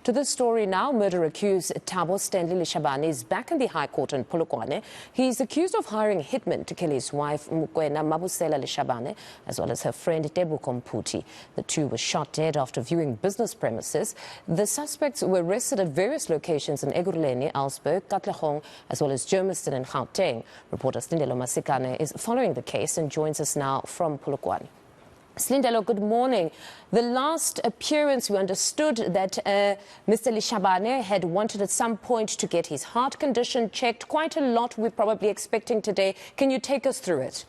To this story now, murder accused Thabo Stanley Leshabane is back in the High Court in Polokwane. He's accused of hiring hitmen to kill his wife, Makoena Mabusela-Leshabane, as well as her friend Tebogo Mphuti. The two were shot dead after viewing business premises. The suspects were arrested at various locations in Ekurhuleni, Alsberg, Katlehong, as well as Germiston and Gauteng. Reporter Slindelo Masikane is following the case and joins us now from Polokwane. Slindelo, good morning. The last appearance, we understood that Mr. Leshabane had wanted at some point to get his heart condition checked. Quite a lot we're probably expecting today. Can you take us through it?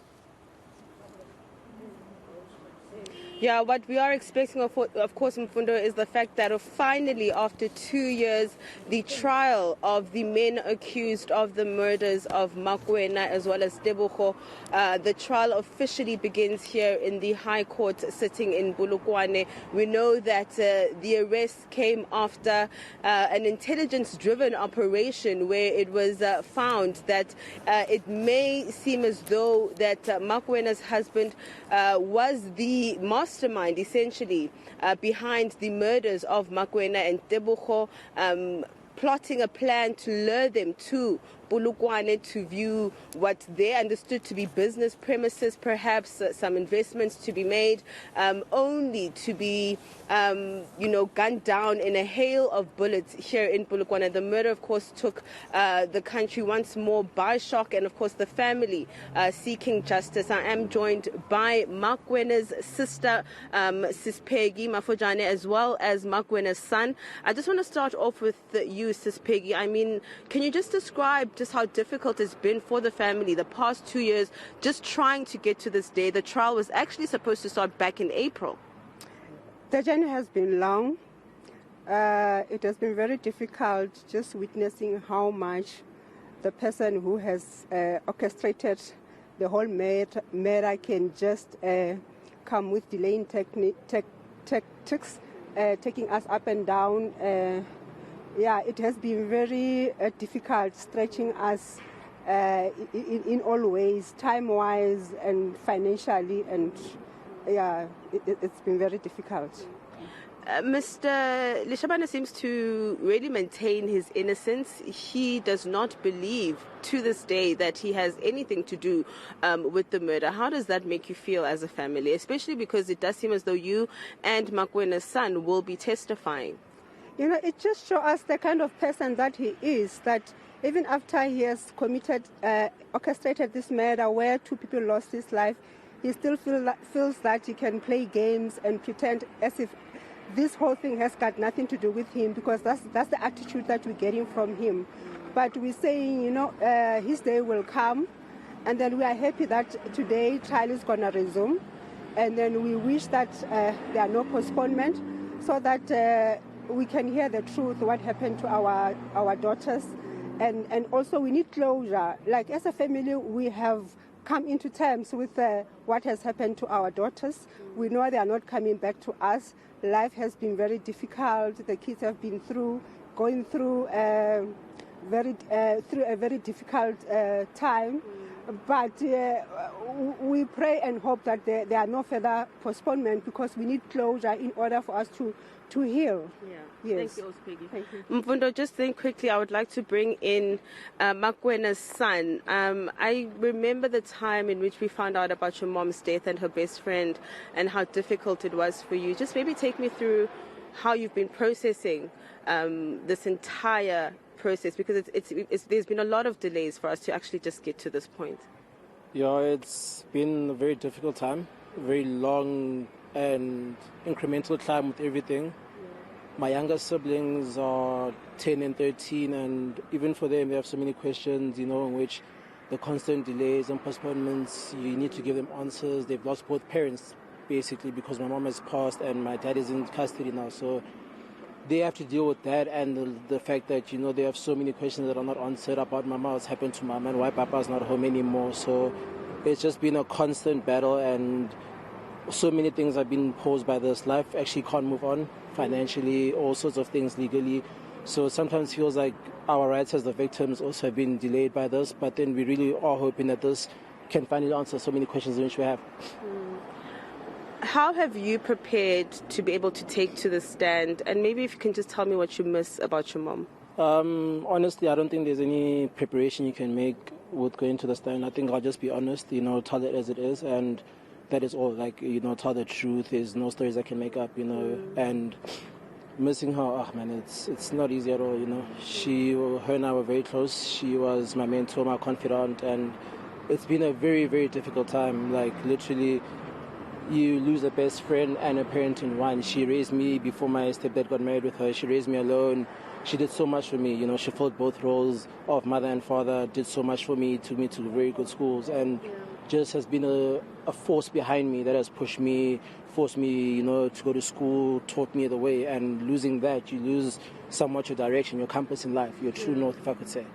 Yeah, what we are expecting, of course, Mfundo, is the fact that finally, after 2 years, the trial of the men accused of the murders of Makoena as well as Tebogo, the trial officially begins here in the High Court sitting in Polokwane. We know that the arrest came after an intelligence-driven operation where it was found that it may seem as though that Makwena's husband was the mastermind, essentially, behind the murders of Makoena and Tebogo, plotting a plan to lure them to Polokwane to view what they understood to be business premises, perhaps some investments to be made, only to be, gunned down in a hail of bullets here in Polokwane. The murder, of course, took the country once more by shock, and, of course, the family seeking justice. I am joined by Makwena's sister, Sis Peggy Mafojane, as well as Makwena's son. I just want to start off with you, Sis Peggy. I mean, can you just describe just how difficult it's been for the family the past 2 years, just trying to get to this day? The trial was actually supposed to start back in April. The journey has been long. It has been very difficult just witnessing how much the person who has orchestrated the whole matter can just come with delaying tactics, taking us up and down. Yeah, it has been very difficult, stretching us in all ways, time-wise and financially, and yeah, it's been very difficult. Mr. Leshabane seems to really maintain his innocence. He does not believe to this day that he has anything to do with the murder. How does that make you feel as a family, especially because it does seem as though you and Makwena's son will be testifying? You know, it just shows us the kind of person that he is, that even after he has orchestrated this murder where 2 people lost his life, he still feels that he can play games and pretend as if this whole thing has got nothing to do with him, because that's the attitude that we're getting from him. But we're saying, his day will come, and then we are happy that today trial is going to resume, and then we wish that there are no postponement, so that we can hear the truth, what happened to our daughters. And also we need closure. Like, as a family, we have come into terms with what has happened to our daughters. We know they are not coming back to us. Life has been very difficult. The kids have been going through a very difficult time. But we pray and hope that there are no further postponement, because we need closure in order for us to heal. Yeah. Yes. Thank you, also, Peggy. Thank you. Mfundo, just then quickly, I would like to bring in Makwena's son. I remember the time in which we found out about your mom's death and her best friend, and how difficult it was for you. Just maybe take me through how you've been processing this entire process, because there's been a lot of delays for us to actually just get to this point. Yeah, it's been a very difficult time, a very long and incremental climb with everything. My younger siblings are 10 and 13, and even for them, they have so many questions, in which the constant delays and postponements, you need to give them answers. They've lost both parents, basically, because my mom has passed and my dad is in custody now. So they have to deal with that, and the fact that, they have so many questions that are not answered about Mama, what's happened to Mama, and why Papa's not home anymore. So it's just been a constant battle, and so many things have been posed by this. Life actually can't move on financially, all sorts of things legally. So sometimes it feels like our rights as the victims also have been delayed by this, but then we really are hoping that this can finally answer so many questions which we have. How have you prepared to be able to take to the stand? And maybe if you can just tell me what you miss about your mom. Honestly, I don't think there's any preparation you can make with going to the stand. I think I'll just be honest, tell it as it is, and that is all. Like, tell the truth. There's no stories I can make up, and missing her, oh man, it's not easy at all, her and I were very close. She was my mentor, my confidant, and it's been a very, very difficult time. Like, literally, you lose a best friend and a parent in one. She raised me before my stepdad got married with her. She raised me alone. She did so much for me. She filled both roles of mother and father, did so much for me, took me to very good schools, and just has been a force behind me that has pushed me, forced me, to go to school, taught me the way. And losing that, you lose somewhat your direction, your compass in life, your true north, if I could say.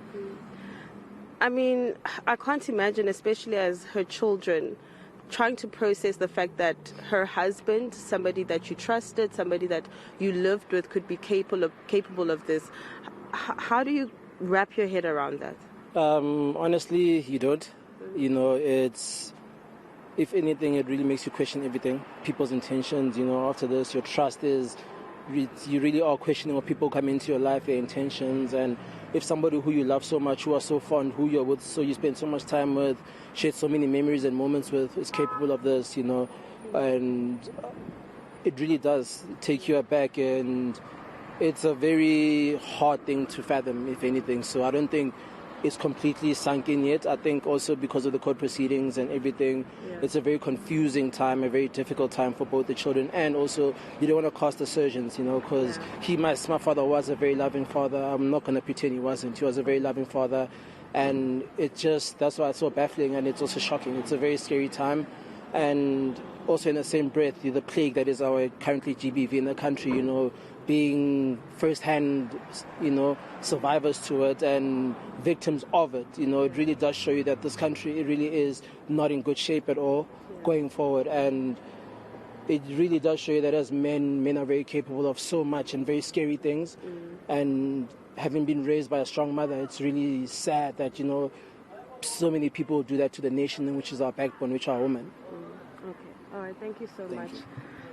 I mean, I can't imagine, especially as her children, trying to process the fact that her husband, somebody that you trusted, somebody that you lived with, could be capable of this. How do you wrap your head around that? Honestly, you don't. It's, if anything, it really makes you question everything. People's intentions, after this, your trust is, you really are questioning what people come into your life, their intentions. And if somebody who you love so much, who are so fond, who you're with, so you spend so much time with, shared so many memories and moments with, is capable of this, and it really does take you aback, and it's a very hard thing to fathom, if anything. So I don't think it's completely sunk in yet. I think also because of the court proceedings and everything, it's a very confusing time, a very difficult time for both the children, and also you don't want to cast aspersions, because my father was a very loving father. I'm not going to pretend he wasn't. He was a very loving father, and that's why it's so baffling, and it's also shocking. It's a very scary time, and also in the same breath, the plague that is our currently GBV in the country, being first-hand, survivors to it and victims of it. It really does show you that this country, it really is not in good shape at all going forward. And it really does show you that as men are very capable of so much and very scary things. And having been raised by a strong mother, it's really sad that, so many people do that to the nation, which is our backbone, which are women. Okay. All right. Thank you so much.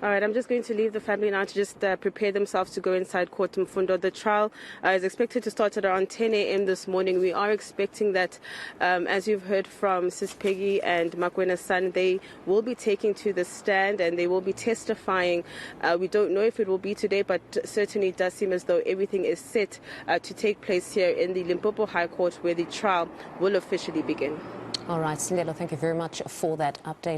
All right, I'm just going to leave the family now to just prepare themselves to go inside court, Mfundo. The trial is expected to start at around 10 a.m. this morning. We are expecting that, as you've heard from Sis Peggy and Makwena's son, they will be taking to the stand and they will be testifying. We don't know if it will be today, but certainly it does seem as though everything is set to take place here in the Limpopo High Court, where the trial will officially begin. All right, Slindelo, thank you very much for that update.